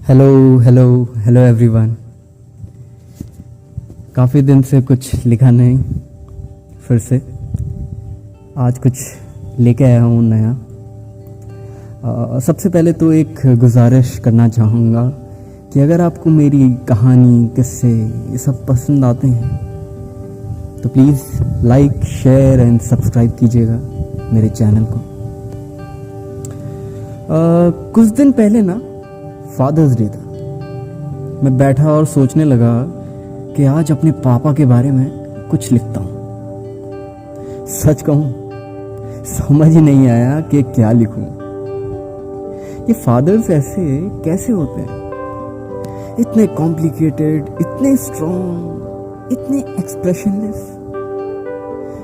Hello hello hello everyone. काफ़ी दिन से कुछ लिखा नहीं, फिर से आज कुछ लेके आया हूँ नया। सबसे पहले तो एक गुजारिश करना चाहूँगा कि अगर आपको मेरी कहानी, किस्से ये सब पसंद आते हैं तो please like, share and subscribe कीजिएगा मेरे चैनल को। कुछ दिन पहले ना फादर्स डे था। मैं बैठा और सोचने लगा कि आज अपने पापा के बारे में कुछ लिखता हूँ। सच कहूँ समझ ही नहीं आया कि क्या लिखूं। ये फादर्स ऐसे कैसे होते हैं, इतने कॉम्प्लिकेटेड, इतने स्ट्रॉन्ग, इतने एक्सप्रेशनलेस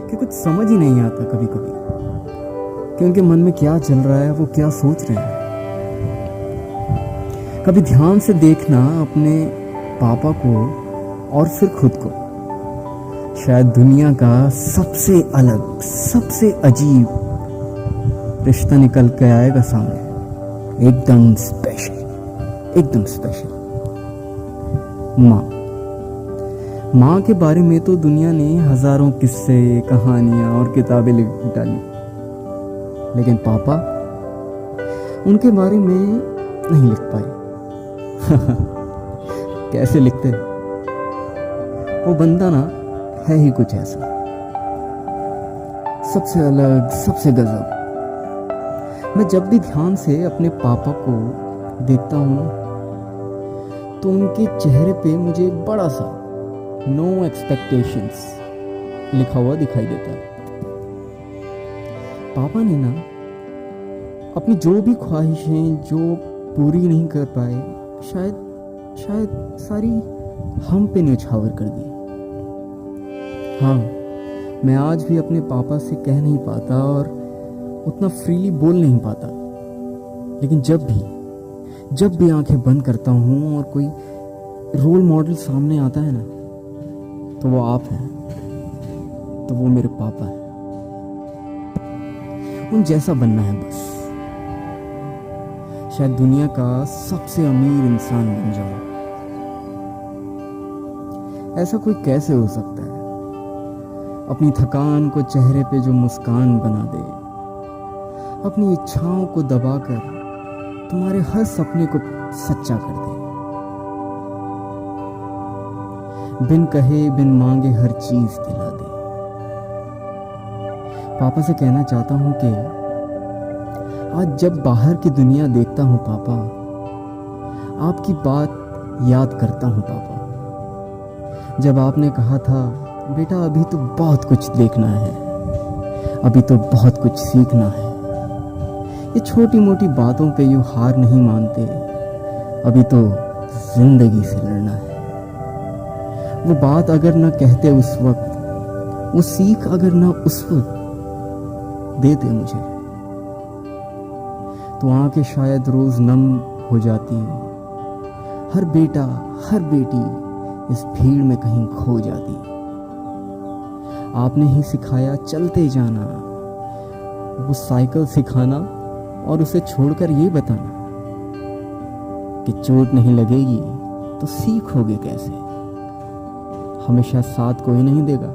कि कुछ समझ ही नहीं आता कभी कभी कि उनके मन में क्या चल रहा है, वो क्या सोच रहे हैं। कभी ध्यान से देखना अपने पापा को और फिर खुद को, शायद दुनिया का सबसे अलग, सबसे अजीब रिश्ता निकल के आएगा सामने। एकदम स्पेशल, एकदम स्पेशल। माँ के बारे में तो दुनिया ने हजारों किस्से, कहानियां और किताबें लिख डाली, लेकिन पापा, उनके बारे में नहीं लिख पाए। कैसे लिखते? वो बंदा ना है ही कुछ ऐसा, सबसे अलग, सबसे गजब। मैं जब भी ध्यान से अपने पापा को देखता हूँ तो उनके चेहरे पे मुझे एक बड़ा सा नो एक्सपेक्टेशंस लिखा हुआ दिखाई देता है। पापा ने ना अपनी जो भी ख्वाहिशें जो पूरी नहीं कर पाए, शायद सारी हम पे न्यौछावर कर दी। हाँ, मैं आज भी अपने पापा से कह नहीं पाता और उतना फ्रीली बोल नहीं पाता, लेकिन जब भी आंखें बंद करता हूँ और कोई रोल मॉडल सामने आता है ना, तो वो आप हैं, तो वो मेरे पापा हैं। उन जैसा बनना है बस। शायद दुनिया का सबसे अमीर इंसान बन जाऊं। ऐसा कोई कैसे हो सकता है? अपनी थकान को चेहरे पे जो मुस्कान बना दे, अपनी इच्छाओं को दबाकर तुम्हारे हर सपने को सच्चा कर दे, बिन कहे बिन मांगे हर चीज दिला दे। पापा से कहना चाहता हूं कि आज जब बाहर की दुनिया देखता हूँ पापा, आपकी बात याद करता हूँ पापा। जब आपने कहा था, बेटा अभी तो बहुत कुछ देखना है, अभी तो बहुत कुछ सीखना है, ये छोटी मोटी बातों पे यूँ हार नहीं मानते, अभी तो जिंदगी से लड़ना है। वो बात अगर ना कहते उस वक्त, वो सीख अगर ना उस वक्त देते मुझे, तो आंखें शायद रोज नम हो जाती। हर बेटा, हर बेटी इस भीड़ में कहीं खो जाती। आपने ही सिखाया चलते जाना, वो साइकिल सिखाना और उसे छोड़कर ये बताना कि चोट नहीं लगेगी तो सीखोगे कैसे। हमेशा साथ कोई नहीं देगा,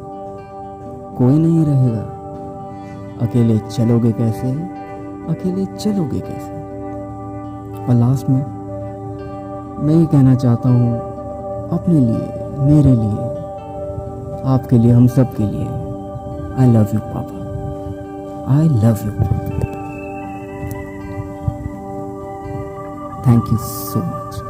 कोई नहीं रहेगा, अकेले चलोगे कैसे, अकेले चलोगे कैसे। और लास्ट में मैं ये कहना चाहता हूँ अपने लिए, मेरे लिए, आपके लिए, हम सब के लिए, आई लव यू पापा, आई लव यू पापा। Thank you so much.